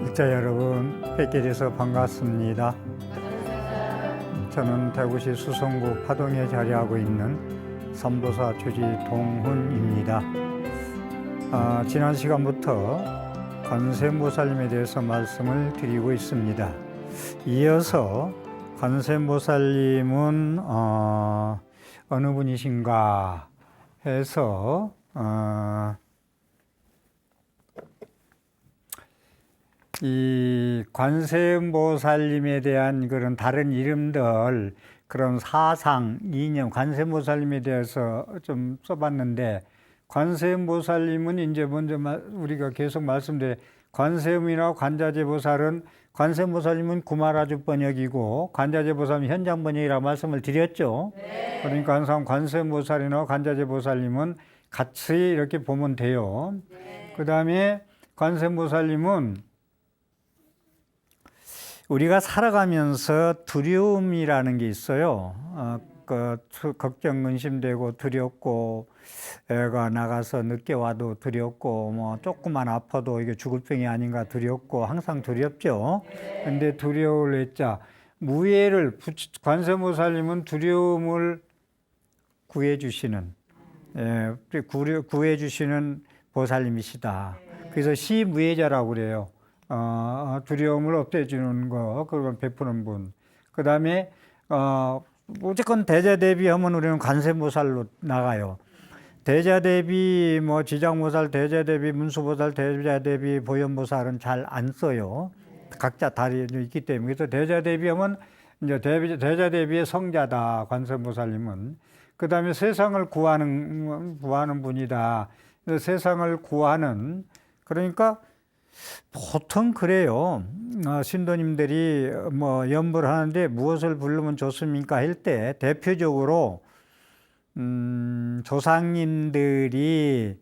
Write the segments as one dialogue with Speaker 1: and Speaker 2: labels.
Speaker 1: 독자 여러분, 뵙게 돼서 반갑습니다. 저는 대구시 수성구 파동에 자리하고 있는 삼도사 주지 동훈입니다. 지난 시간부터 관세음보살님에 대해서 말씀을 드리고 있습니다. 이어서 관세음보살님은 어느 분이신가 해서 이 관세음보살님에 대한 그런 다른 이름들, 그런 사상, 이념, 관세음보살님에 대해서 좀 써봤는데, 관세음보살님은 이제 먼저 우리가 계속 말씀드린 관세음이나 관자재보살은, 관세음보살님은 구마라주 번역이고 관자재보살은 현장 번역이라고 말씀을 드렸죠. 네. 그러니까 항상 관세음보살이나 관자재보살님은 같이 이렇게 보면 돼요. 네. 그 다음에 관세음보살님은 우리가 살아가면서 두려움이라는 게 있어요. 걱정, 근심되고 두렵고, 애가 나가서 늦게 와도 두렵고, 뭐 조금만 아파도 이게 죽을 병이 아닌가 두렵고, 항상 두렵죠. 근데 두려울 했자 무예를 관세음보살님은 두려움을 구해주시는, 구해주시는 보살님이시다. 그래서 시무예자라고 그래요. 두려움을 없애주는 거, 그걸 베푸는 분. 그 다음에, 무조건 대자대비하면 우리는 관세음보살로 나가요. 대자대비, 뭐, 지장보살, 대자대비, 문수보살, 대자대비, 보현보살은 잘 안 써요. 각자 다리 있기 때문에. 그래서 대자대비하면 이제 대자대비의 성자다, 관세음보살님은. 그 다음에 세상을 구하는 분이다. 그래서 세상을 구하는, 그러니까 보통 그래요. 신도님들이 뭐 염불 하는데 무엇을 부르면 좋습니까 할 때 대표적으로 조상님들이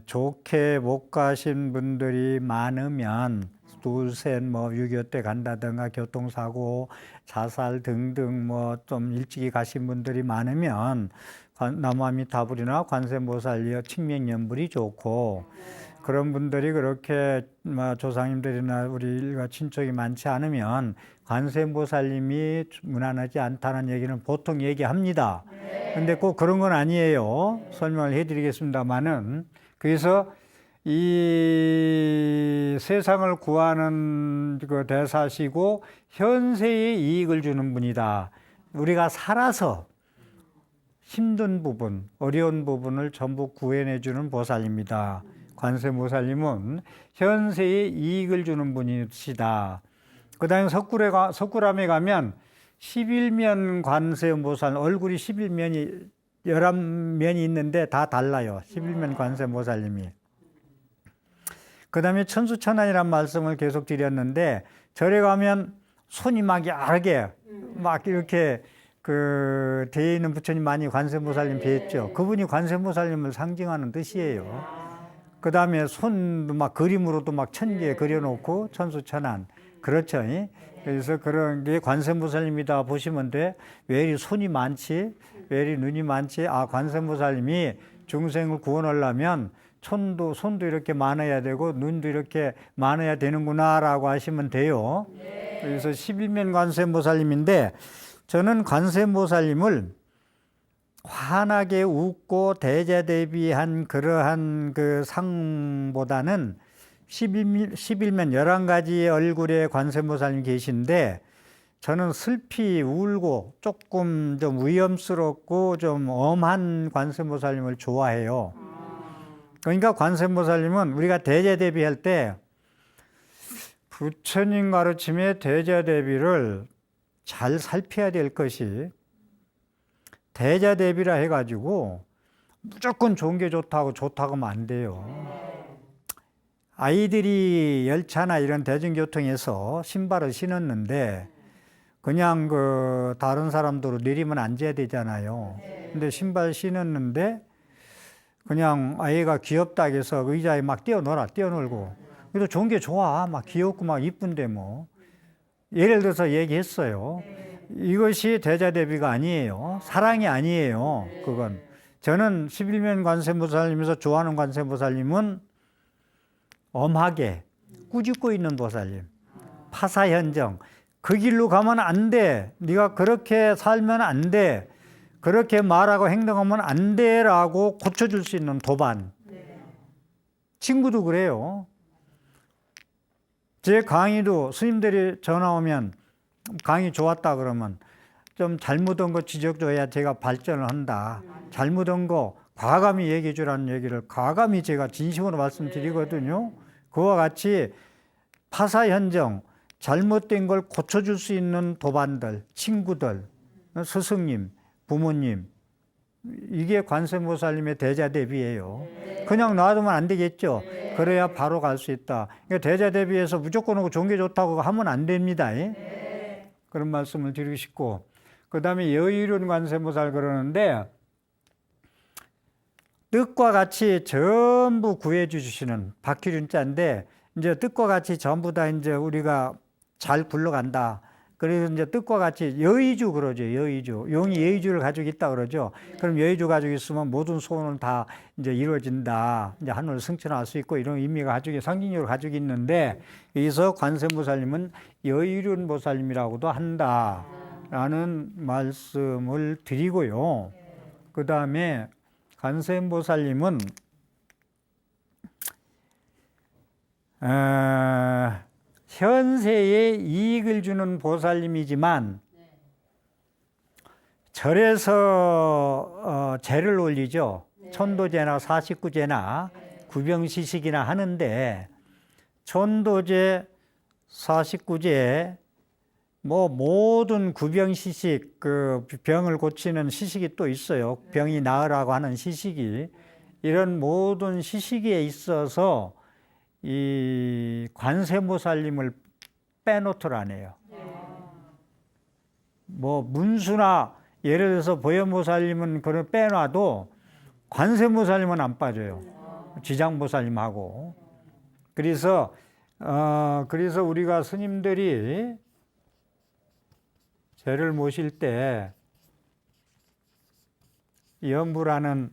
Speaker 1: 좋게 못 가신 분들이 많으면 둘셋 뭐 6.25 때 간다든가 교통사고, 자살 등등 뭐 좀 일찍이 가신 분들이 많으면 나무아미타불이나 관세음보살 칭명연불이 좋고, 그런 분들이 그렇게 조상님들이나 우리 일가 친척이 많지 않으면 관세음보살님이 무난하지 않다는 얘기는 보통 얘기합니다. 근데 꼭 그런 건 아니에요. 설명을 해드리겠습니다만은. 그래서 이 세상을 구하는 그 대사시고 현세에 이익을 주는 분이다. 우리가 살아서 힘든 부분, 어려운 부분을 전부 구해내주는 보살입니다. 관세음보살님은 현세에 이익을 주는 분이시다. 그 다음에 석굴암에 가면 11면 관세음보살, 얼굴이 11면이, 11면이 있는데 다 달라요. 11면 관세음보살님이. 그 다음에 천수천안이라는 말씀을 계속 드렸는데, 절에 가면 손이 막 야르게, 막 이렇게 되어 있는 부처님 많이 관세음보살님 뵈었죠. 그분이 관세음보살님을 상징하는 뜻이에요. 그 다음에 손도 막 그림으로도 막 천개 그려놓고 천수천안. 그렇죠. 그래서 그런 게 관세음보살님이다 보시면 돼. 왜 이리 손이 많지? 왜 이리 눈이 많지? 관세음보살님이 중생을 구원하려면 손도 이렇게 많아야 되고 눈도 이렇게 많아야 되는구나 라고 하시면 돼요. 그래서 11면 관세음보살님인데, 저는 관세음보살님을 환하게 웃고 대자대비한 그러한 그 상보다는 11면 11가지의 얼굴의 관세음보살님 계신데, 저는 슬피 울고 조금 좀 위험스럽고 좀 엄한 관세음보살님을 좋아해요. 그러니까 관세음보살님은 우리가 대자대비할 때 부처님 가르침의 대자대비를 잘 살펴야 될 것이, 대자대비라 해가지고 무조건 좋은 게 좋다고 하면 안 돼요. 아이들이 열차나 이런 대중교통에서 신발을 신었는데 그냥 다른 사람들로 내리면 앉아야 되잖아요. 근데 신발 신었는데 그냥 아이가 귀엽다 해서 의자에 막 뛰어놀고. 그래도 좋은 게 좋아. 막 귀엽고 막 이쁜데 뭐. 예를 들어서 얘기했어요. 이것이 대자대비가 아니에요. 사랑이 아니에요. 그건. 저는 11면 관세음보살님에서 좋아하는 관세음보살님은 엄하게 꾸짖고 있는 보살님, 파사현정. 그 길로 가면 안 돼. 네가 그렇게 살면 안 돼. 그렇게 말하고 행동하면 안 돼라고 고쳐줄 수 있는 도반. 친구도 그래요. 제 강의도 스님들이 전화 오면 강의 좋았다 그러면 좀 잘못한 거 지적줘야 제가 발전을 한다. 잘못한 거 과감히 얘기해 주라는 얘기를 과감히 제가 진심으로 말씀드리거든요. 그와 같이 파사현정, 잘못된 걸 고쳐줄 수 있는 도반들, 친구들, 스승님, 부모님, 이게 관세음보살님의 대자대비예요. 그냥 놔두면 안 되겠죠. 그래야 바로 갈 수 있다. 그러니까 대자대비해서 무조건 오고 종교 좋다고 하면 안 됩니다. 그런 말씀을 드리고 싶고, 그 다음에 여의륜 관세음보살 그러는데 뜻과 같이 전부 구해 주시는 박희륜자인데, 이제 뜻과 같이 전부 다 이제 우리가 잘 굴러간다. 그래서 이제 뜻과 같이 여의주 그러죠. 여의주. 용이 여의주를 가지고 있다 그러죠. 그럼 여의주 가지고 있으면 모든 소원은 다 이제 이루어진다. 이제 하늘을 승천할 수 있고 이런 의미가 가지고 상징적으로 가지고 있는데, 여기서 관세음보살님은 여의륜 보살님이라고도 한다. 라는 말씀을 드리고요. 그 다음에 관세음보살님은 현세에 이익을 주는 보살님이지만 절에서 제를 올리죠. 천도제나 49제나 구병시식이나 하는데, 천도제, 49제, 뭐 모든 구병시식, 그 병을 고치는 시식이 또 있어요. 병이 나으라고 하는 시식이. 이런 모든 시식에 있어서 이 관세음보살님을 빼놓더라네요. 뭐 문수나 예를 들어서 보현보살님은 그걸 빼놔도 관세음보살님은 안 빠져요. 지장보살님하고. 그래서 우리가 스님들이 제를 모실 때 염부라는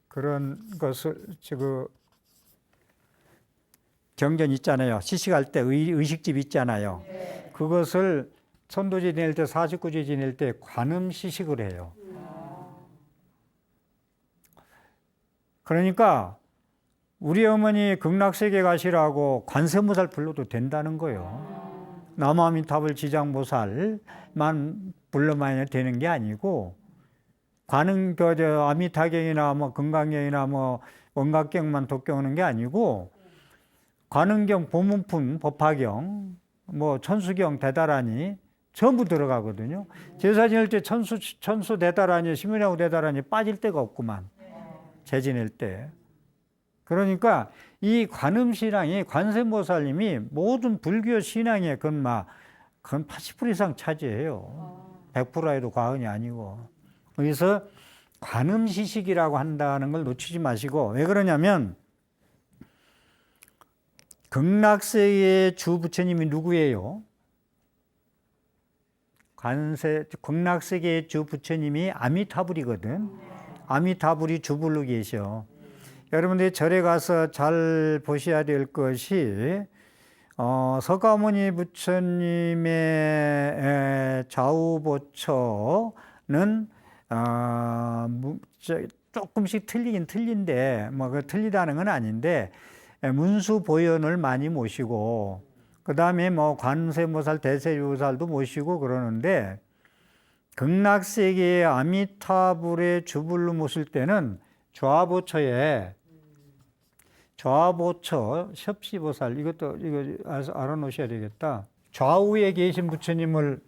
Speaker 1: 그런 것을 경전 있잖아요. 시식할 때 의식집 있잖아요. 그것을 천도제 지낼 때, 49제 지낼 때 관음 시식을 해요. 그러니까 우리 어머니 극락세계 가시라고 관세음보살 불러도 된다는 거예요. 남아미타불 지장보살만 불러만 되는 게 아니고, 관음 아미타경이나 뭐 금강경이나 뭐 원각경만 독경하는 게 아니고, 관음경, 보문품, 법화경, 뭐 천수경, 대다라니 전부 들어가거든요. 제사 지낼 때 천수 대다라니, 심은하고 대다라니 빠질 데가 없구만. 제 지낼 때. 그러니까 이 관음신앙이 관세음보살님이 모든 불교 신앙의 그건 80% 이상 차지해요. 100% 해도 과언이 아니고. 그래서 관음시식이라고 한다는 걸 놓치지 마시고, 왜 그러냐면 극락세계의 주 부처님이 누구예요? 극락세계의 주 부처님이 아미타불이거든. 아미타불이 주불로 계셔. 여러분들이 절에 가서 잘 보셔야 될 것이, 서가모니 부처님의 좌우보처는 조금씩 틀리긴 틀린데, 뭐 그 틀리다는 건 아닌데, 문수 보현을 많이 모시고, 그 다음에 뭐 관세음보살, 대세주보살도 모시고 그러는데, 극락세계의 아미타불의 주불로 모실 때는 좌보처에 좌보처 협시보살, 이거 알아놓으셔야 되겠다. 좌우에 계신 부처님을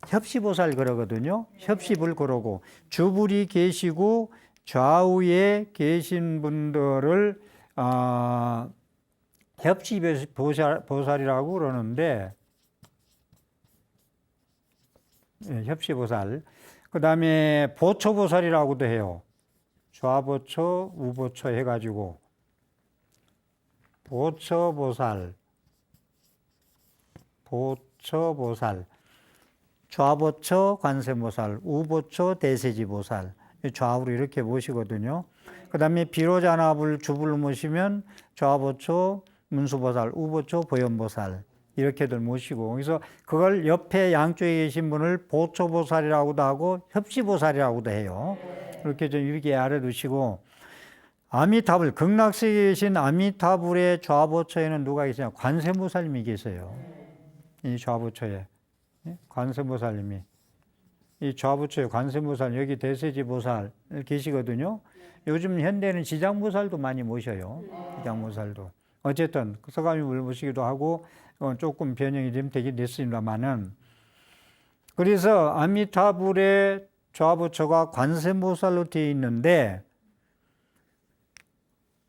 Speaker 1: 협시보살 그러거든요. 협시불 그러고, 주불이 계시고 좌우에 계신 분들을 협시보살이라고 그러는데, 협시보살. 그 다음에 보초보살이라고도 해요. 좌보처, 우보처 해가지고 보초보살, 좌보처 관세음보살, 우보처 대세지보살, 좌우로 이렇게 모시거든요. 그 다음에 비로자나불 주불을 모시면 좌보초, 문수보살, 우보초, 보현보살 이렇게들 모시고, 그래서 그걸 옆에 양쪽에 계신 분을 보초보살이라고도 하고 협시보살이라고도 해요. 이렇게 좀 이렇게 알아두시고, 아미타불, 극락세계에 계신 아미타불의 좌보초에는 누가 계시냐? 관세음보살님이 계세요. 이 좌보초에 관세음보살님이, 이 좌보초에 관세음보살, 여기 대세지보살 계시거든요. 요즘 현대는 지장보살도 많이 모셔요. 지장보살도. 어쨌든 서가미불 모시기도 하고 조금 변형이 좀 되긴 됐습니다만은, 그래서 아미타불의 좌보초가 관세음보살로 되어 있는데,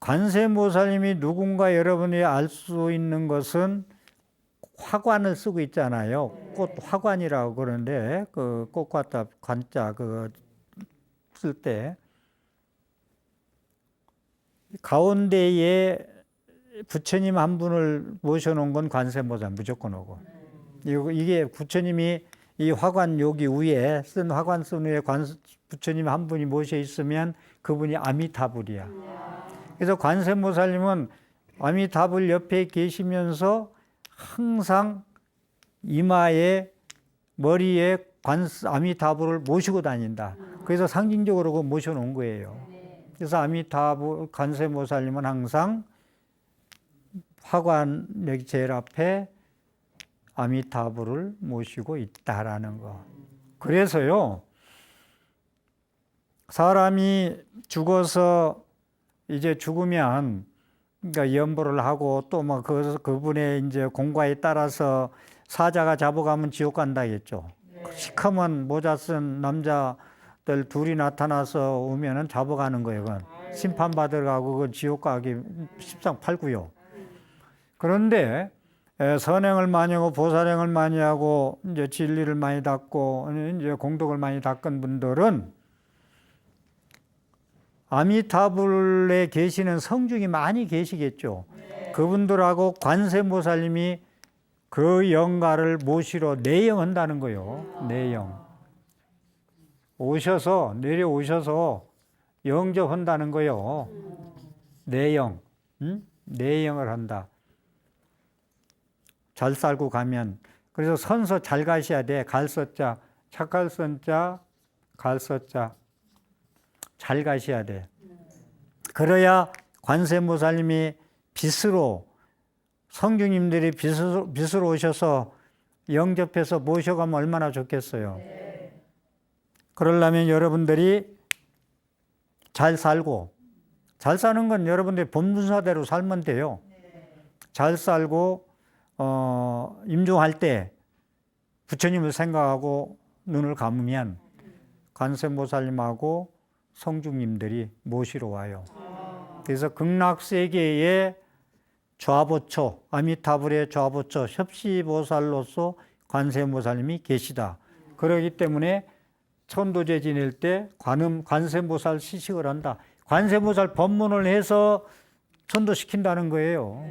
Speaker 1: 관세음보살님이 누군가 여러분이 알 수 있는 것은 화관을 쓰고 있잖아요. 꽃 화관이라고 그러는데, 그 꽃과 관자 그 쓸 때 가운데에 부처님 한 분을 모셔놓은 건 관세음보살 무조건 오고, 이게 부처님이 이 화관 여기 위에 쓴 화관 쓴 위에 부처님 한 분이 모셔 있으면 그분이 아미타불이야. 그래서 관세음보살님은 아미타불 옆에 계시면서 항상 이마에 머리에 아미타불을 모시고 다닌다. 그래서 상징적으로 그 모셔놓은 거예요. 그래서 아미타불 관세음보살님은 항상 화관 여기 제일 앞에 아미타불을 모시고 있다라는 거. 그래서요, 사람이 죽어서 이제 죽으면, 그러니까 연보를 하고 또 뭐 그분의 이제 공과에 따라서 사자가 잡아가면 지옥 간다겠죠. 시커먼 모자 쓴 남자들 둘이 나타나서 오면은 잡아가는 거예요. 그건 심판받으러 가고 그 지옥 가기 십상팔구요. 그런데 선행을 많이 하고 보살행을 많이 하고 이제 진리를 많이 닦고 이제 공덕을 많이 닦은 분들은 아미타불에 계시는 성중이 많이 계시겠죠. 그분들하고 관세음보살님이 그 영가를 모시러 내영한다는 거예요. 내영. 내려오셔서 영접한다는 거예요. 내영. 내영을 한다. 잘 살고 가면. 그래서 선서 잘 가셔야 돼. 갈서자, 착할 선자, 갈서자. 잘 가셔야 돼. 그래야 관세음보살님이 빛으로, 성주님들이 빛으로 오셔서 영접해서 모셔가면 얼마나 좋겠어요. 그러려면 여러분들이 잘 살고, 잘 사는 건 여러분들이 본분사대로 살면 돼요. 잘 살고 임종할 때 부처님을 생각하고 눈을 감으면 관세음보살님하고 성중님들이 모시러 와요. 그래서 극락세계의 좌보초, 아미타불의 좌보초 협시보살로서 관세음보살님이 계시다. 그렇기 때문에 천도제 지낼 때 관세음보살 시식을 한다. 관세음보살 법문을 해서 천도시킨다는 거예요.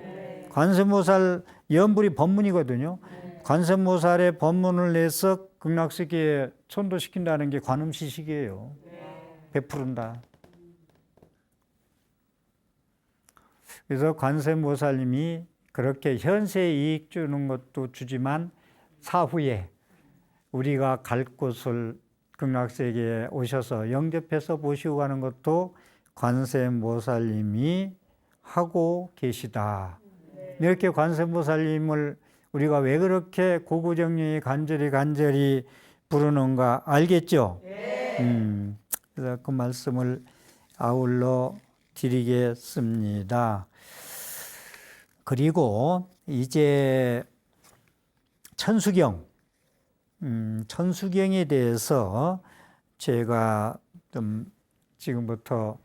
Speaker 1: 관세음보살 연불이 법문이거든요. 관세음보살의 법문을 해서 극락세계에 천도시킨다는 게 관음시식이에요. 베푸른다. 그래서 관세음보살님이 그렇게 현세 이익 주는 것도 주지만 사후에 우리가 갈 곳을 극락세계에 오셔서 영접해서 모시고 가는 것도 관세음보살님이 하고 계시다. 이렇게 관세음보살님을 우리가 왜 그렇게 고구정령이 간절히 부르는가 알겠죠? 그래서 그 말씀을 아울러 드리겠습니다. 그리고 이제 천수경, 천수경에 대해서 제가 좀 지금부터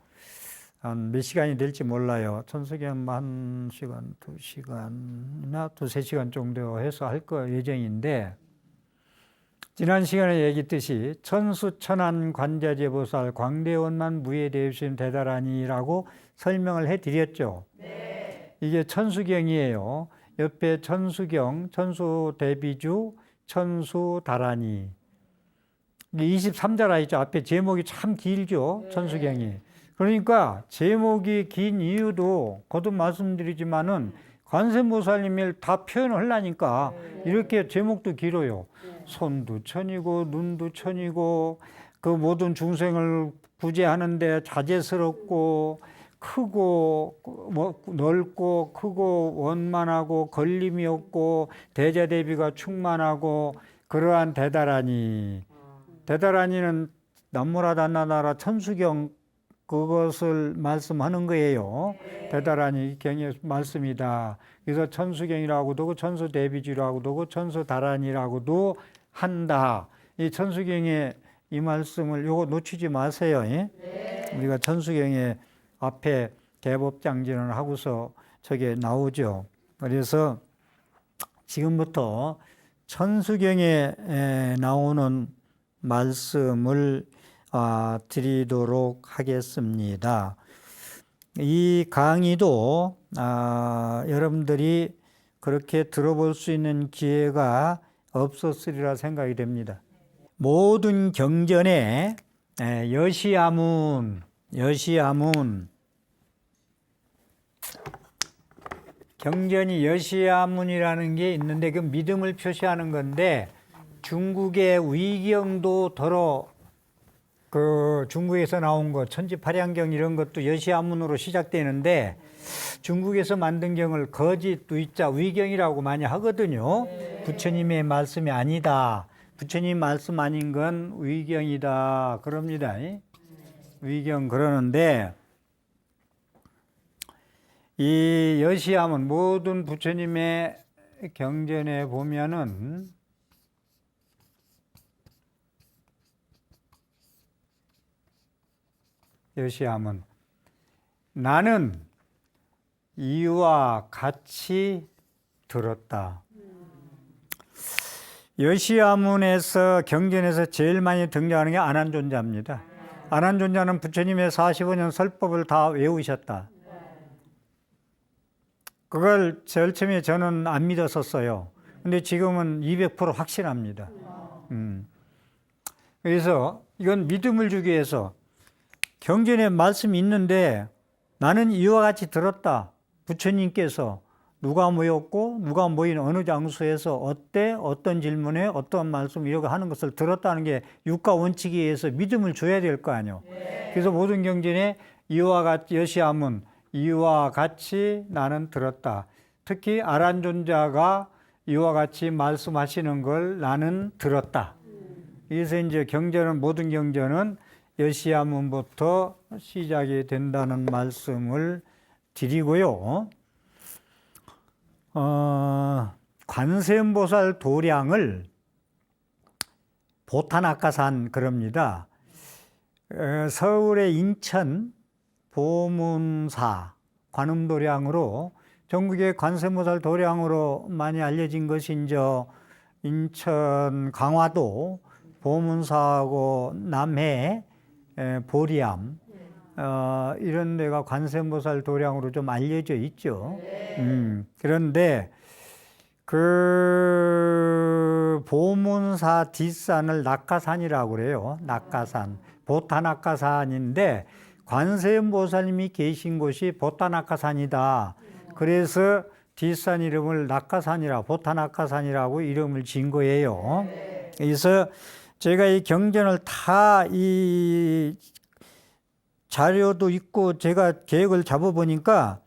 Speaker 1: 한 몇 시간이 될지 몰라요. 천수경 한 시간, 2시간이나 2~3시간 정도 해서 할 거 예정인데, 지난 시간에 얘기했듯이 천수천안 관자재보살 광대원만 무예대입신 대다라니라고 설명을 해드렸죠. 이게 천수경이에요. 옆에 천수경, 천수대비주, 천수다라니 23자라 있죠. 앞에 제목이 참 길죠. 천수경이. 그러니까 제목이 긴 이유도 거듭 말씀드리지만은 관세음보살님을 다 표현을 하려니까 이렇게 제목도 길어요. 손도 천이고 눈도 천이고 그 모든 중생을 구제하는데 자제스럽고 크고 넓고 크고 원만하고 걸림이 없고 대자대비가 충만하고 그러한 대다라니는 남무라단나나라 천수경 그것을 말씀하는 거예요. 대다라니 경의 말씀이다. 그래서 천수경이라고도 하고 천수대비지라고도 하고 천수다란이라고도 한다. 이 천수경의 이 말씀을 요거 놓치지 마세요. 우리가 천수경의 앞에 대법장진을 하고서 저게 나오죠. 그래서 지금부터 천수경에 나오는 말씀을 드리도록 하겠습니다. 이 강의도 여러분들이 그렇게 들어볼 수 있는 기회가 없었으리라 생각이 됩니다. 모든 경전에 여시아문 경전이 여시아문이라는 게 있는데 그 믿음을 표시하는 건데 중국의 위경도 더러 그 중국에서 나온 거 천지팔양경 이런 것도 여시아문으로 시작되는데 중국에서 만든 경을 거짓 위자 위경이라고 많이 하거든요. 부처님의 말씀이 아니다. 부처님 말씀 아닌 건 위경이다. 그럽니다. 위경 그러는데 이 여시아문 모든 부처님의 경전에 보면은 여시아문 나는 이와 같이 들었다. 여시아문에서 경전에서 제일 많이 등장하는 게 아난존자입니다. 아난존자는 부처님의 45년 설법을 다 외우셨다. 그걸 제일 처음에 저는 안 믿었었어요. 근데 지금은 200% 확신합니다. 그래서 이건 믿음을 주기 위해서 경전에 말씀이 있는데 나는 이와 같이 들었다. 부처님께서 누가 모였고 누가 모인 어느 장소에서 어떤 질문에 어떤 말씀 이렇게 하는 것을 들었다는 게 육가 원칙에 의해서 믿음을 줘야 될 거 아니에요. 그래서 모든 경전에 이와 같이 여시아문 이와 같이 나는 들었다. 특히 아란존자가 이와 같이 말씀하시는 걸 나는 들었다. 그래서 이제 경전은 모든 경전은 여시아문부터 시작이 된다는 말씀을 드리고요. 관세음보살 도량을 보타나카산 그럽니다. 서울의 인천 보문사 관음도량으로 전국의 관세음보살 도량으로 많이 알려진 것이 이제 인천 강화도 보문사하고 남해 보리암 이런 데가 관세음보살 도량으로 좀 알려져 있죠. 그런데 그 보문사 뒷산을 낙가산이라고 그래요. 낙가산, 보타낙가산인데 관세음보살님이 계신 곳이 보타낙가산이다. 그래서 뒷산 이름을 낙가산이라 보타낙가산이라고 이름을 지은 거예요. 그래서 제가 이 경전을 다 이 자료도 있고 제가 계획을 잡아보니까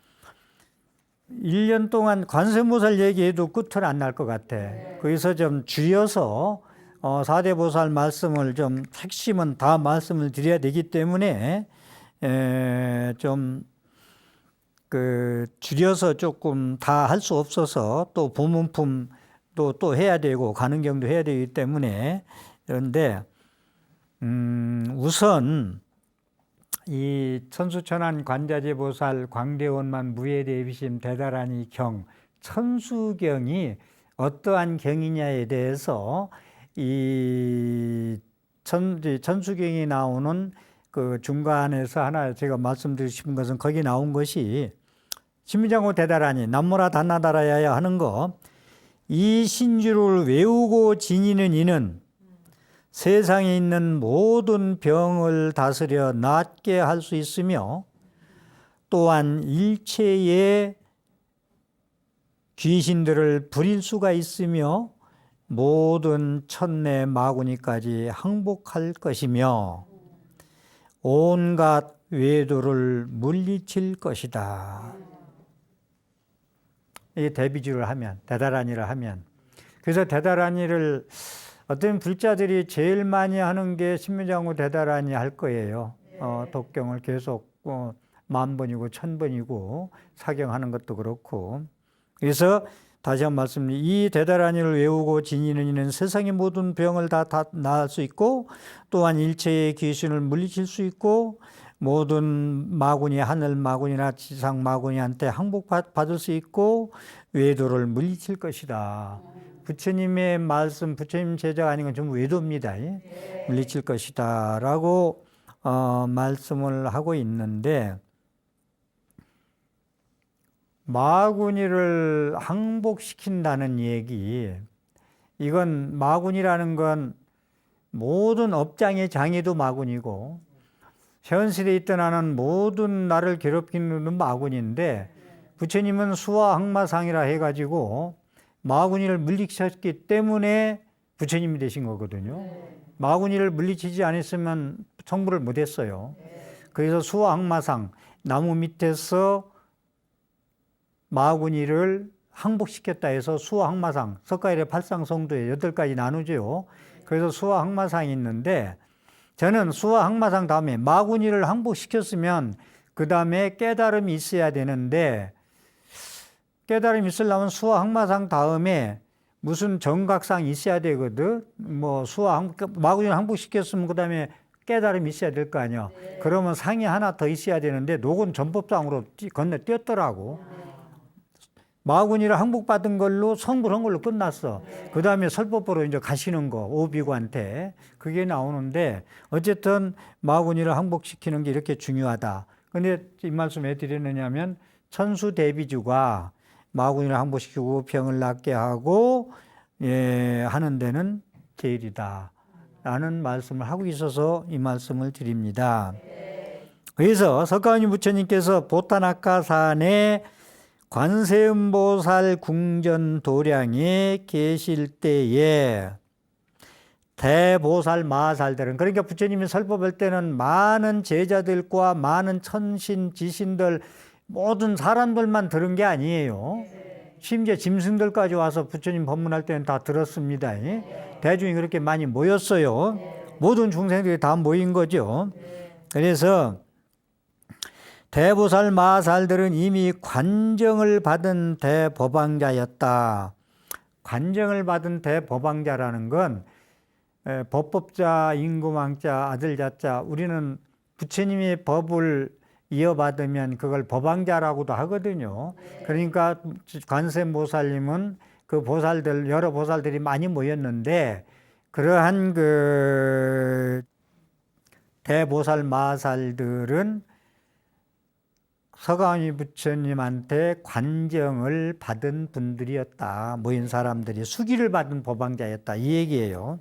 Speaker 1: 1년 동안 관세음보살 얘기해도 끝은 안 날 것 같아. 그래서 좀 줄여서 4대 보살 말씀을 좀 핵심은 다 말씀을 드려야 되기 때문에 좀 그 줄여서 조금 다 할 수 없어서 또 보문품 또 해야 되고 가는 경도 해야 되기 때문에 그런데 우선 이 천수천안 관자재보살 광대원만 무예대비심 대다라니 경 천수경이 어떠한 경이냐에 대해서 이 천수경이 나오는 그 중간에서 하나 제가 말씀드리고 싶은 것은 거기 나온 것이 신미장고 대다라니 남무라 단나다라야야 하는 거 이 신주를 외우고 지니는 이는 세상에 있는 모든 병을 다스려 낫게 할 수 있으며 또한 일체의 귀신들을 부릴 수가 있으며 모든 천내 마구니까지 항복할 것이며 온갖 외도를 물리칠 것이다. 이 대비주를 하면, 대다라니를 하면. 그래서 대다라니를 어떤 불자들이 제일 많이 하는 게 신묘장구 대다라니 할 거예요. 독경을 계속 10,000번이고 1,000번이고 사경하는 것도 그렇고. 그래서 다시 한 말씀, 이 대다라니를 외우고 지니는 이는 세상의 모든 병을 다 나을 수 있고 또한 일체의 귀신을 물리칠 수 있고 모든 마구니, 하늘 마구니나 지상 마구니한테 항복받을 수 있고 외도를 물리칠 것이다. 부처님의 말씀, 부처님 제자가 아닌 건 전부 외도입니다. 물리칠 것이다 라고 말씀을 하고 있는데, 마구니를 항복시킨다는 얘기, 이건 마구니라는 건 모든 업장의 장애도 마구니고 현실에 있던 하는 모든 나를 괴롭히는 마구니인데, 부처님은 수화항마상이라 해가지고 마구니를 물리치셨기 때문에 부처님이 되신 거거든요. 마구니를 물리치지 않았으면 성불을 못했어요. 그래서 수화항마상, 나무 밑에서 마구니를 항복시켰다 해서 수화항마상, 석가일의 팔상성도에 8가지 나누죠. 그래서 수화항마상이 있는데, 저는 수화항마상 다음에 마구니를 항복시켰으면 그 다음에 깨달음이 있어야 되는데, 깨달음이 있으려면 수화항마상 다음에 무슨 정각상이 있어야 되거든. 마구니를 항복시켰으면 그 다음에 깨달음이 있어야 될 거 아니야. 그러면 상이 하나 더 있어야 되는데 녹은 전법상으로 건너뛰었더라고. 마구니를 항복받은 걸로 성불한 걸로 끝났어. 그 다음에 설법으로 이제 가시는 거, 오비구한테. 그게 나오는데, 어쨌든 마구니를 항복시키는 게 이렇게 중요하다. 근데 이 말씀 왜 드리느냐면, 천수대비주가 마구니를 항복시키고 병을 낫게 하고, 하는 데는 제일이다. 라는 말씀을 하고 있어서 이 말씀을 드립니다. 그래서 석가모니 부처님께서 보타나카산에 관세음보살 궁전 도량에 계실 때에 대보살 마살들은, 그러니까 부처님이 설법할 때는 많은 제자들과 많은 천신 지신들 모든 사람들만 들은 게 아니에요. 심지어 짐승들까지 와서 부처님 법문할 때는 다 들었습니다. 대중이 그렇게 많이 모였어요. 모든 중생들이 다 모인 거죠. 그래서 대보살 마살들은 이미 관정을 받은 대법왕자였다. 관정을 받은 대법왕자라는 건 법법자, 임금왕자, 아들자자, 우리는 부처님의 법을 이어받으면 그걸 법왕자라고도 하거든요. 그러니까 관세음보살님은 그 보살들, 여러 보살들이 많이 모였는데, 그러한 그 대보살 마살들은 석가모니 부처님한테 관정을 받은 분들이었다. 모인 사람들이 수기를 받은 법왕자였다. 이 얘기예요.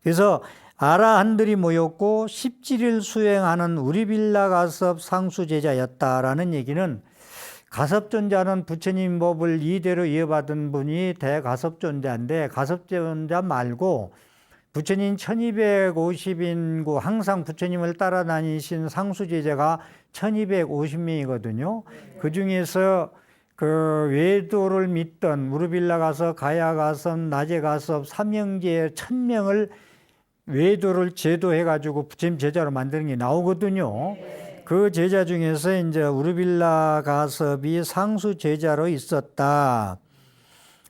Speaker 1: 그래서 아라한들이 모였고 십지를 수행하는 우리빌라가섭 상수제자였다라는 얘기는, 가섭존자는 부처님 법을 이대로 이어받은 분이 대가섭존자인데, 가섭존자 말고 부처님 1250인구 항상 부처님을 따라다니신 상수제자가 1250명이거든요. 그 중에서 그 외도를 믿던 우르빌라 가섭, 가야 가섭, 나제 가섭, 삼형제 1000명을 외도를 제도해가지고 부처님 제자로 만드는 게 나오거든요. 그 제자 중에서 이제 우르빌라 가섭이 상수 제자로 있었다.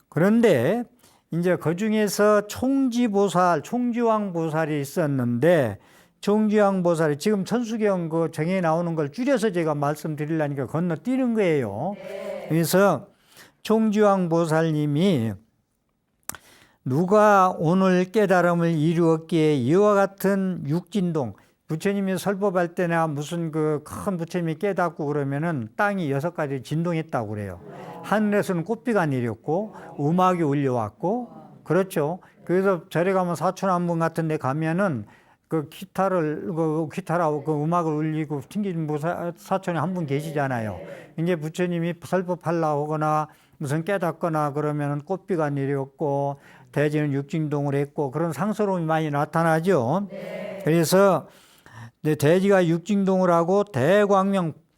Speaker 1: 그런데 이제 그 중에서 총지보살, 총지왕보살이 있었는데, 총지왕보살이 지금 천수경 그 정에 나오는 걸 줄여서 제가 말씀드리려니까 건너뛰는 거예요. 그래서 총지왕보살님이 누가 오늘 깨달음을 이루었기에 이와 같은 육진동, 부처님이 설법할 때나 무슨 그 큰 부처님이 깨닫고 그러면은 땅이 6가지 진동했다고 그래요. 하늘에서는 꽃비가 내렸고 음악이 울려왔고, 그렇죠. 그래서 절에 가면 사촌한문 같은 데 가면은 그 기타라고 그 음악을 울리고 튕기는 사촌이 한 분 계시잖아요. 이제 부처님이 설법하려고 하거나 무슨 깨닫거나 그러면은 꽃비가 내렸고 대지는 육진동을 했고 그런 상스러움이 많이 나타나죠. 그래서 대지가 육진동을 하고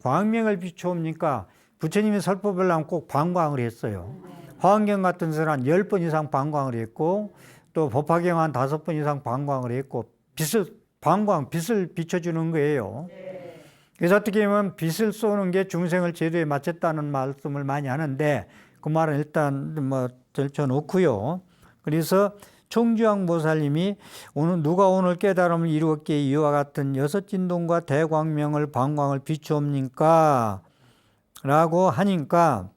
Speaker 1: 광명을 비추옵니까? 부처님이 설법을 하면 꼭 방광을 했어요. 화엄경 같은 데는 한 10번 이상 방광을 했고 또 법화경 한 5번 이상 방광을 했고 빛을 비춰주는 거예요. 그래서 어떻게 보면 빛을 쏘는 게 중생을 제도에 맞췄다는 말씀을 많이 하는데 그 말은 일단 뭐 들쳐놓고요. 그래서 총주왕보살님이 누가 오늘 깨달음을 이루었기에 이와 같은 여섯 진동과 대광명을 방광을 비추옵니까? 라고 하니까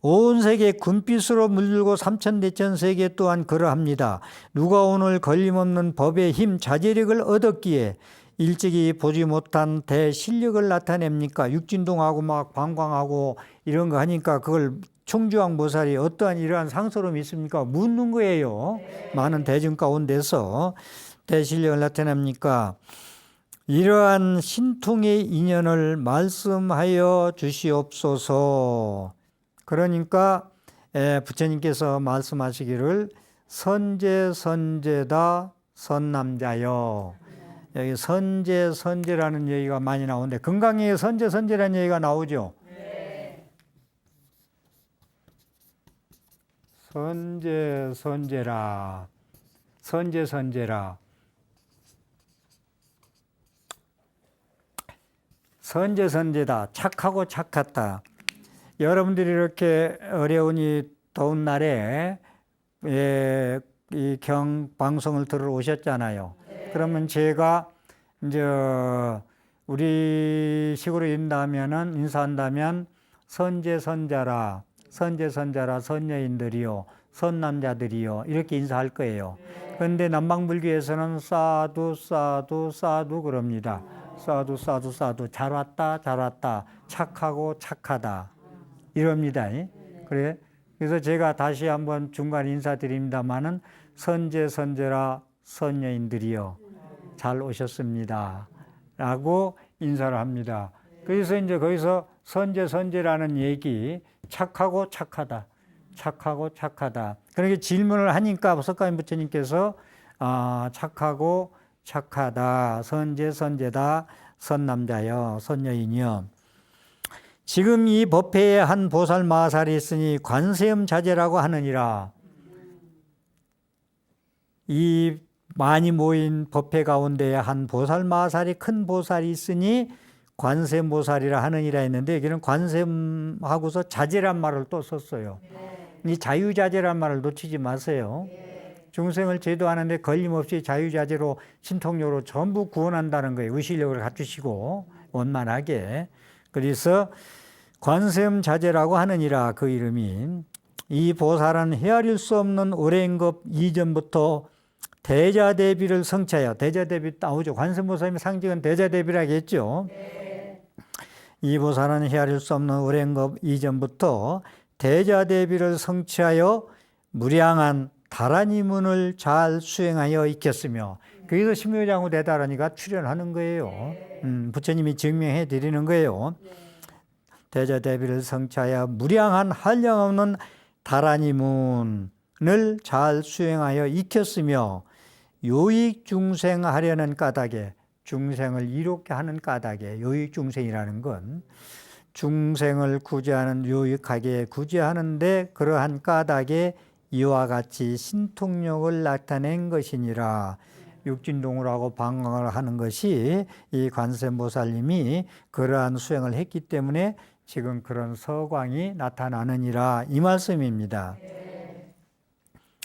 Speaker 1: 온 세계 금빛으로 물들고 삼천대천 세계 또한 그러합니다. 누가 오늘 걸림없는 법의 힘 자제력을 얻었기에 일찍이 보지 못한 대실력을 나타냅니까? 육진동하고 막 방광하고 이런 거 하니까 그걸 총주왕보살이 어떠한 이러한 상스러움이 있습니까? 묻는 거예요. 많은 대중 가운데서 대실력을 나타냅니까? 이러한 신통의 인연을 말씀하여 주시옵소서. 그러니까 부처님께서 말씀하시기를 선제다 선남자여. 여기 선제라는 얘기가 많이 나오는데 건강에 선제라는 얘기가 나오죠. 선제라. 선제다. 착하고 착하다. 여러분들이 이렇게 어려운 이 더운 날에 이 방송을 들으러 오셨잖아요. 그러면 제가 이제 우리 식으로 인사한다면 선제라 선녀인들이요 선남자들이요 이렇게 인사할 거예요. 그런데 남방불교에서는 사두 그럽니다. 사두 잘 왔다 착하고 착하다 이럽니다. 그래서 제가 다시 한번 중간에 인사드립니다마는 선제라 선녀인들이요 잘 오셨습니다 라고 인사를 합니다. 그래서 이제 거기서 선제라는 얘기 착하고 착하다 그렇게 질문을 하니까 석가모니 부처님께서 착하고 착하다 선제다 선남자여 선녀인이여 지금 이 법회에 한 보살 마살이 있으니 관세음자제라고 하느니라. 이 많이 모인 법회 가운데 한 보살 마살이 큰 보살이 있으니 관세음보살이라 하느니라 했는데 여기는 관세음하고서 자제란 말을 또 썼어요. 이 자유자제란 말을 놓치지 마세요. 중생을 제도하는데 걸림없이 자유자재로 신통력으로 전부 구원한다는 거예요. 의식력을 갖추시고 원만하게. 그래서 관세음자재라고 하느니라 그 이름이. 이 보살은 헤아릴 수 없는 오랜 것 이전부터 대자대비를 성취하여 대자대비 나오죠. 관세음보살님의 상징은 대자대비라고 했죠. 이 보살은 헤아릴 수 없는 오랜 것 이전부터 대자대비를 성취하여 무량한 다란이문을 잘 수행하여 익혔으며 그래서 심묘장후 대다란이가 출연하는 거예요. 부처님이 증명해 드리는 거예요. 대자대비를 성취하여 무량한 한량없는 다란이문을 잘 수행하여 익혔으며 요익중생하려는 까닭에 중생을 이롭게 하는 까닭에 요익중생이라는 건 중생을 구제하는 요익하게 구제하는데 그러한 까닭에 이와 같이 신통력을 나타낸 것이니라. 육진동을 하고 방광을 하는 것이 이 관세음보살님이 그러한 수행을 했기 때문에 지금 그런 서광이 나타나느니라 이 말씀입니다.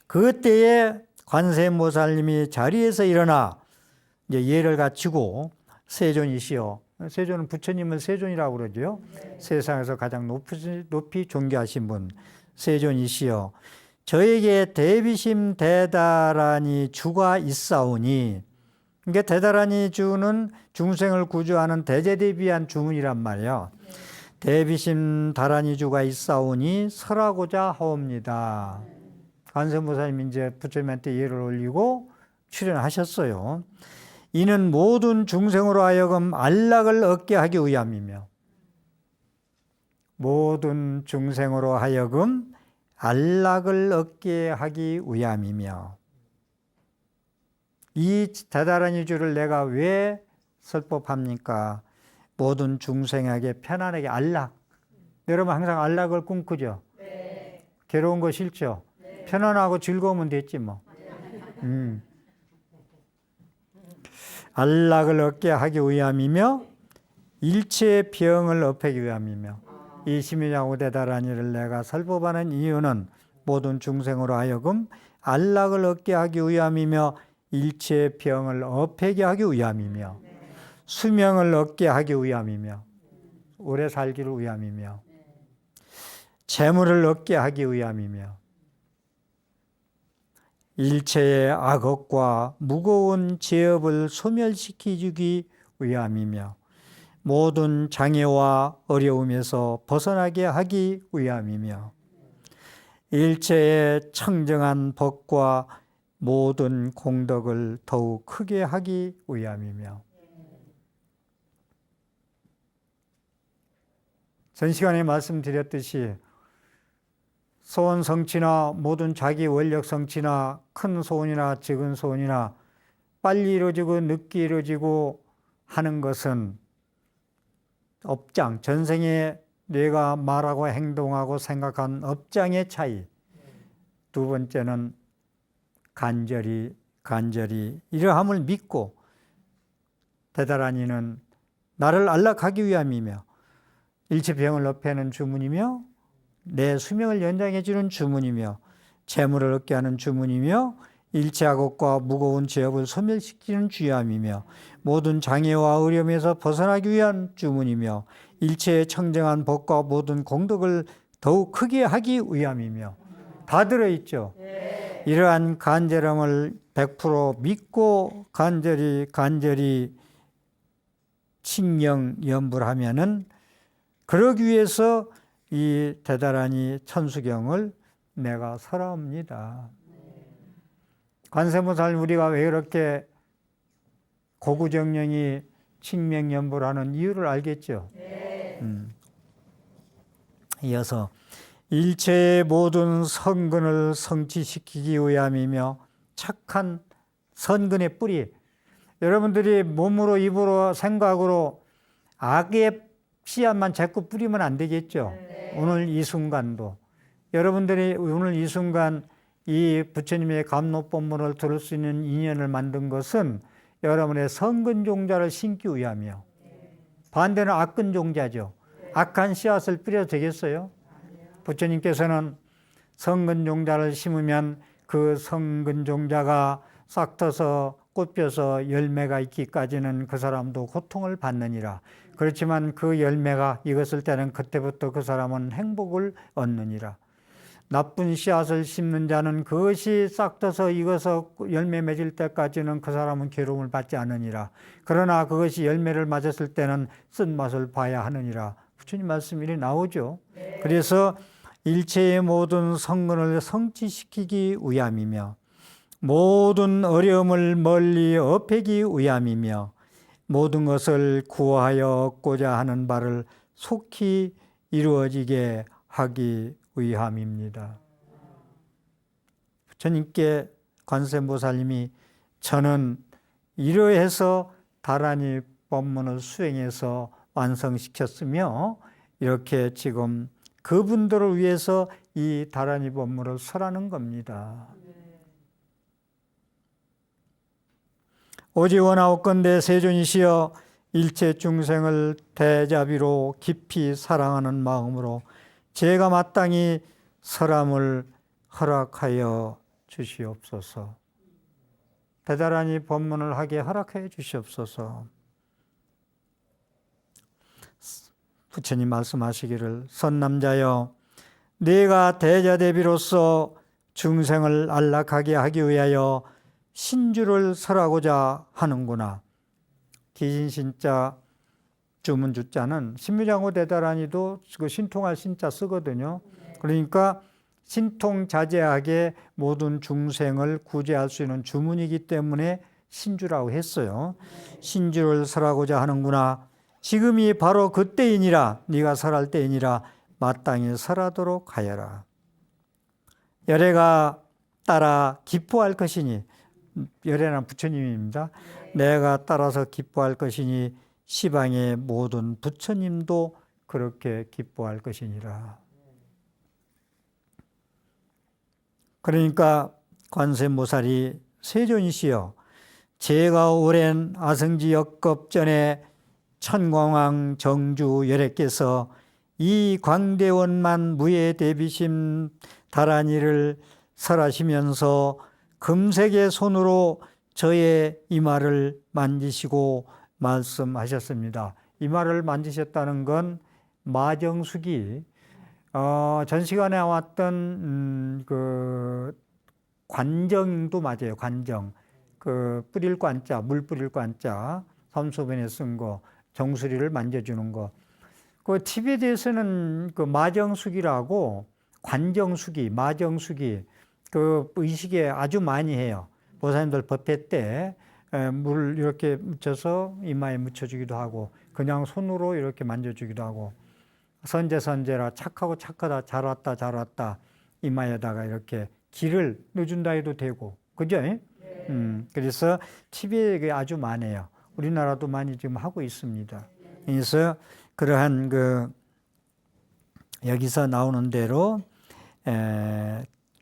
Speaker 1: 그때에 관세음보살님이 자리에서 일어나 이제 예를 갖추고 세존이시여. 세존은 부처님을 세존이라고 그러죠. 세상에서 가장 높이 존귀하신 분 세존이시여. 저에게 대비심 대다란히 주가 있사오니, 그러니까 대다란히 주는 중생을 구조하는 대제대비한 주문이란 말이에요. 대비심 다란히 주가 있사오니 설하고자 하옵니다. 관세음보살님이 이제 부처님한테 예를 올리고 출연하셨어요. 이는 모든 중생으로 하여금 안락을 얻게 하기 위함이며, 모든 중생으로 하여금 안락을 얻게 하기 위함이며, 이 대단한 이주를 내가 왜 설법합니까? 모든 중생에게 편안하게 안락. 여러분 항상 안락을 꿈꾸죠? 네. 괴로운 거 싫죠? 네. 편안하고 즐거우면 됐지 뭐. 안락을 얻게 하기 위함이며 일체의 병을 없애기 위함이며, 이 심유장구 대단한이를 내가 설법하는 이유는 모든 중생으로 하여금 안락을 얻게 하기 위함이며 일체의 병을 없애게 하기 위함이며 수명을 얻게 하기 위함이며 오래 살기를 위함이며 재물을 얻게 하기 위함이며 일체의 악업과 무거운 죄업을 소멸시키기 위함이며 모든 장애와 어려움에서 벗어나게 하기 위함이며 일체의 청정한 법과 모든 공덕을 더욱 크게 하기 위함이며, 전 시간에 말씀드렸듯이 소원 성취나 모든 자기 원력 성취나 큰 소원이나 적은 소원이나 빨리 이루어지고 늦게 이루어지고 하는 것은 업장, 전생에 내가 말하고 행동하고 생각한 업장의 차이. 두 번째는 간절히 이러함을 믿고 대단한 이는 나를 안락하기 위함이며 일체병을 없애는 주문이며 내 수명을 연장해 주는 주문이며 재물을 얻게 하는 주문이며 일체 악업과 무거운 죄업을 소멸시키는 주함이며 모든 장애와 어려움에서 벗어나기 위한 주문이며 일체의 청정한 법과 모든 공덕을 더욱 크게 하기 위함이며, 다 들어있죠. 네. 이러한 간절함을 100% 믿고 간절히 칭령 염불 하면은, 그러기 위해서 이 대단하니 천수경을 내가 설합니다. 관세음보살 우리가 왜 이렇게 고구정령이 칭명염불 하는 이유를 알겠죠? 네. 이어서 일체의 모든 선근을 성취시키기 위함이며 착한 선근의 뿌리, 여러분들이 몸으로 입으로 생각으로 악의 씨앗만 자꾸 뿌리면 안 되겠죠. 네. 오늘 이 순간도 여러분들이 오늘 이 순간 이 부처님의 감로법문을 들을 수 있는 인연을 만든 것은 여러분의 선근종자를 심기 위함이요. 반대는 악근종자죠. 악한 씨앗을 뿌려도 되겠어요? 부처님께서는 선근종자를 심으면 그 선근종자가 싹 터서 꽃펴서 열매가 있기까지는 그 사람도 고통을 받느니라. 그렇지만 그 열매가 익었을 때는 그때부터 그 사람은 행복을 얻느니라. 나쁜 씨앗을 심는 자는 그것이 싹 터서 익어서 열매 맺을 때까지는 그 사람은 괴로움을 받지 않으니라. 그러나 그것이 열매를 맞았을 때는 쓴맛을 봐야 하느니라. 부처님 말씀이 나오죠. 네. 그래서 일체의 모든 성근을 성취시키기 위함이며 모든 어려움을 멀리 업애기 위함이며 모든 것을 구하여 얻고자 하는 바를 속히 이루어지게 하기 위함입니다. 부처님께 관세음보살님이 저는 이러해서 다란이 법문을 수행해서 완성시켰으며 이렇게 지금 그분들을 위해서 이 다란이 법문을 설하는 겁니다. 오직 원하옵건대 세존이시여 일체 중생을 대자비로 깊이 사랑하는 마음으로 제가 마땅히 설함을 허락하여 주시옵소서. 대단히 법문을 하게 허락하여 주시옵소서. 부처님 말씀하시기를 선남자여 네가 대자대비로서 중생을 안락하게 하기 위하여 신주를 설하고자 하는구나. 기신신자 주문주자는 신묘장구 대단하니도 그 신통할 신자 쓰거든요. 그러니까 신통자제하게 모든 중생을 구제할 수 있는 주문이기 때문에 신주라고 했어요. 신주를 설하고자 하는구나. 지금이 바로 그때이니라. 네가 설할 때이니라. 마땅히 설하도록 하여라. 열애가 따라 기뻐할 것이니, 열애는 부처님입니다. 내가 따라서 기뻐할 것이니 시방의 모든 부처님도 그렇게 기뻐할 것이니라. 그러니까 관세음보살이 세존이시여 제가 오랜 아성지 역겁전에 천광왕 정주 열애께서 이 광대원만 무예 대비심 다란이를 설하시면서 금색의 손으로 저의 이마를 만지시고 말씀하셨습니다. 이마를 만지셨다는 건 마정숙이 전시관에 나왔던 그 관정도 맞아요. 관정. 그 뿌릴 관자, 물 뿌릴 관자, 삼소변에 쓴 거, 정수리를 만져주는 거. 그 티베트에서는 그 마정숙이라고 관정숙이, 마정숙이 그 의식에 아주 많이 해요. 보살님들 법회 때 물 이렇게 묻혀서 이마에 묻혀주기도 하고, 그냥 손으로 이렇게 만져주기도 하고, 선제선제라 착하고 착하다 잘 왔다 잘 왔다 이마에다가 이렇게 기를 넣어준다 해도 되고, 그죠? 그래서 티베트에 아주 많아요. 우리나라도 많이 지금 하고 있습니다. 그래서 그러한 여기서 나오는 대로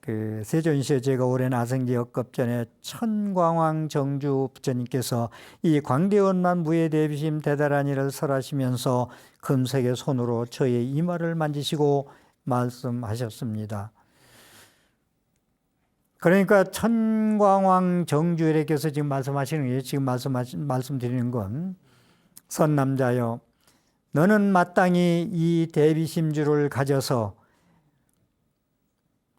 Speaker 1: 그 세존시에 제가 오랜 아성지 역겁전에 천광왕 정주 부처님께서 이 광대원만 무예 대비심 대다란이를 설하시면서 금색의 손으로 저의 이마를 만지시고 말씀하셨습니다. 그러니까 천광왕 정주열애께서 지금 말씀하시는 게, 지금 말씀드리는 건, 선남자여 너는 마땅히 이 대비심주를 가져서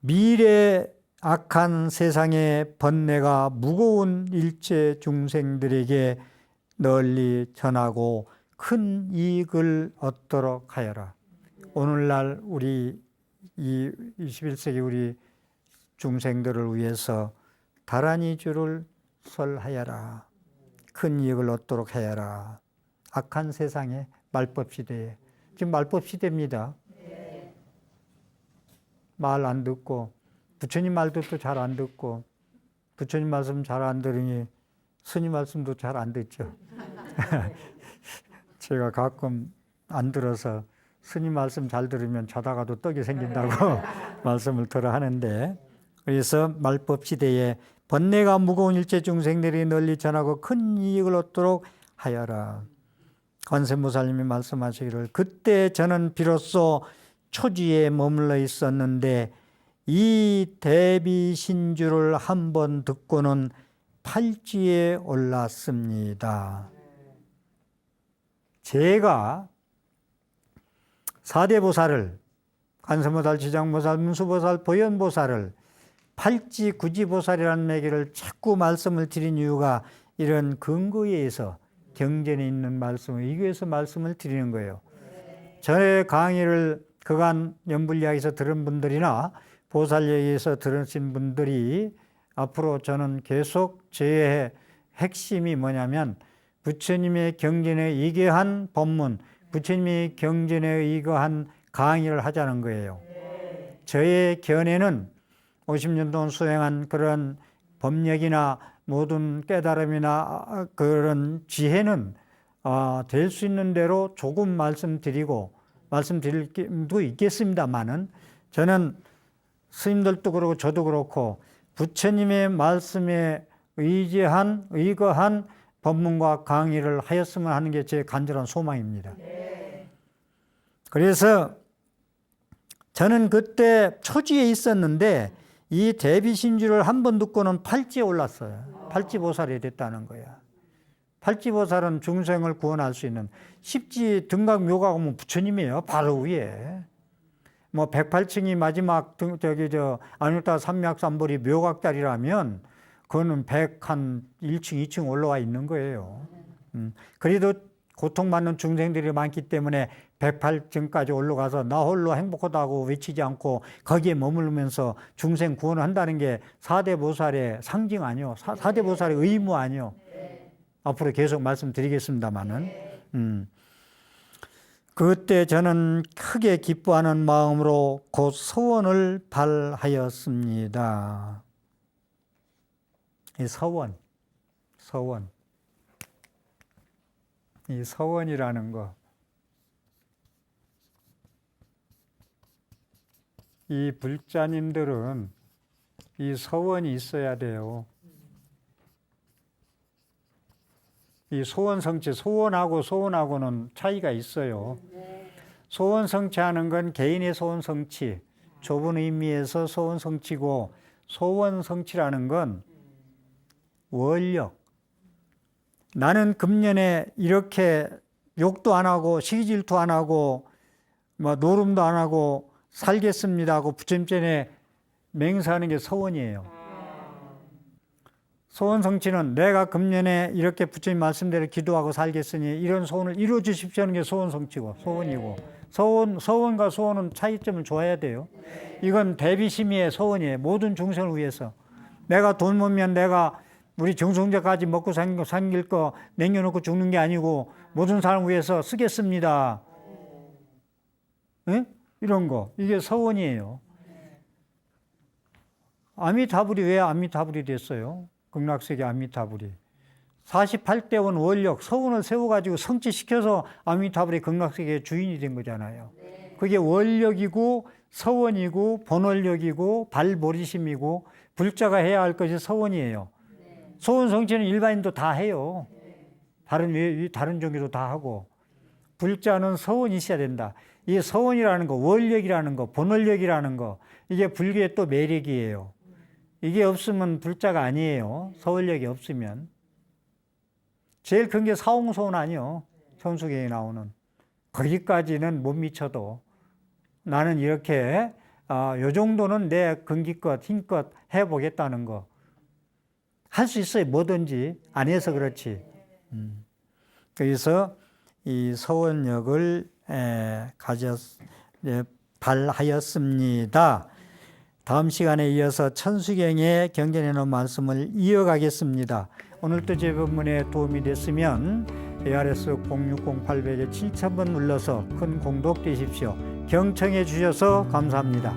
Speaker 1: 미래 악한 세상의 번뇌가 무거운 일체 중생들에게 널리 전하고 큰 이익을 얻도록 하여라. 오늘날 우리 이 21세기 우리 중생들을 위해서 다란이주를 설하여라. 큰 이익을 얻도록 하여라. 악한 세상에, 말법시대에, 지금 말법시대입니다. 말 안 듣고, 부처님 말도 또 잘 안 듣고, 부처님 말씀 잘 안 들으니 스님 말씀도 잘 안 듣죠. 제가 가끔 안 들어서 스님 말씀 잘 들으면 자다가도 떡이 생긴다고 말씀을 들어 하는데, 그래서 말법 시대에 번뇌가 무거운 일체 중생들이 널리 전하고 큰 이익을 얻도록 하여라. 관세음보살님이 말씀하시기를 그때 저는 비로소 초지에 머물러 있었는데 이 대비신주를 한 번 듣고는 팔지에 올랐습니다. 제가 사대보살을, 관세음보살, 지장보살, 문수보살, 보현보살을 팔지 구지보살이라는 매개를 자꾸 말씀을 드린 이유가 이런 근거에 의해서, 경전에 있는 말씀을 이교에서 말씀을 드리는 거예요. 전에 강의를 그간 연불이야기에서 들은 분들이나 보살얘기에서 들으신 분들이 앞으로 저는 계속 제 핵심이 뭐냐면 부처님의 경전에 의거한 법문, 부처님의 경전에 의거한 강의를 하자는 거예요. 저의 견해는 50년 동안 수행한 그런 법력이나 모든 깨달음이나 그런 지혜는 될 수 있는 대로 조금 말씀드릴 도 있겠습니다만은, 저는 스님들도 그렇고 저도 그렇고 부처님의 말씀에 의거한 법문과 강의를 하였으면 하는 게 제 간절한 소망입니다. 그래서 저는 그때 초지에 있었는데 이 대비신주를 한 번 듣고는 팔지에 올랐어요. 팔지보살이 됐다는 거야. 팔지보살은 중생을 구원할 수 있는, 십지 등각 묘가 오면 부처님이에요. 바로 위에. 뭐 108층이 마지막 안유타 삼맥삼보리 묘각자리라면 그거는 101층, 2층 올라와 있는 거예요. 그래도 고통받는 중생들이 많기 때문에 108층까지 올라가서 나 홀로 행복하다고 외치지 않고 거기에 머물면서 중생 구원을 한다는 게 사대보살의 상징 아니요. 사대보살의 의무 아니요. 앞으로 계속 말씀드리겠습니다만은. 그때 저는 크게 기뻐하는 마음으로 곧 서원을 발하였습니다. 이 서원. 이 서원이라는 거. 이 불자님들은 이 서원이 있어야 돼요. 이 소원성취, 소원하고는 차이가 있어요. 소원성취하는 건 개인의 소원성취, 좁은 의미에서 소원성취고, 소원성취라는 건 원력. 나는 금년에 이렇게 욕도 안 하고 시기질투 안 하고 뭐 노름도 안 하고 살겠습니다 하고 부처님 전에 맹세하는 게 서원이에요. 소원 성취는 내가 금년에 이렇게 부처님 말씀대로 기도하고 살겠으니 이런 소원을 이루어 주십시오 하는 게 소원 성취고 소원이고, 서원과 소원은 차이점을 줘야 돼요. 이건 대비심의의 소원이에요. 모든 중생을 위해서. 내가 돈 모으면 내가 우리 정성자까지 먹고 삼길 거 남겨놓고 죽는 게 아니고 모든 사람을 위해서 쓰겠습니다. 네? 이런 거. 이게 서원이에요. 아미타불이 왜 아미타불이 됐어요? 극락세계 아미타불이. 48대원 원력, 서원을 세워가지고 성취시켜서 아미타불이 극락세계의 주인이 된 거잖아요. 그게 원력이고 서원이고 본원력이고 발보리심이고 불자가 해야 할 것이 서원이에요. 소원 성취는 일반인도 다 해요. 다른 종교도 다 하고. 불자는 서원이 있어야 된다. 이 서원이라는 거, 원력이라는 거, 본원력이라는 거, 이게 불교의 또 매력이에요. 이게 없으면 불자가 아니에요. 서원력이 없으면. 제일 큰 게 사홍소원 아니요. 천수경에 나오는. 거기까지는 못 미쳐도 나는 이렇게 요 정도는 내 근기껏 힘껏 해보겠다는 거. 할 수 있어요. 뭐든지. 안 해서 그렇지. 그래서 이 서원력을 발하였습니다. 다음 시간에 이어서 천수경의 경전해 놓은 말씀을 이어가겠습니다. 오늘도 제 본문에 도움이 됐으면 ARS 060800에 7000번 눌러서 큰 공덕 되십시오. 경청해 주셔서 감사합니다.